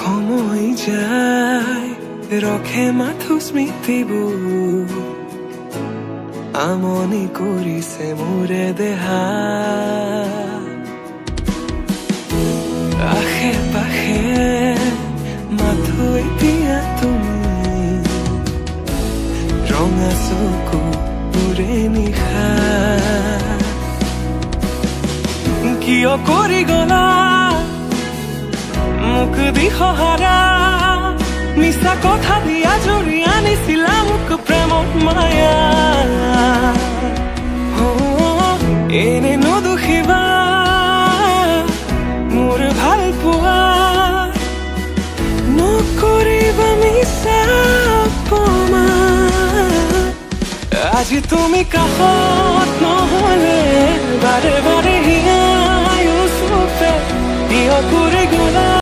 সময় যায় ৰখে মাথো স্মৃতিবোৰ আমনি কৰিছে মোৰে দেহা আশে পাশে মাথো এতিয়া তুমি ৰঙা চকু মোৰে নিশা কিয় কৰি গলা মোক দিশহাৰা মিছা কথা দিয়া জৰি আনিছিলা মোক প্ৰেমত মায়া এনে নদুখিবা মোৰ ভাল পোৱা নকৰিবা মিছা অপমান আজি তুমি কাষত নহলে বাৰে বাৰে হিয়াই ওচৰতে কিয় কৰি গলা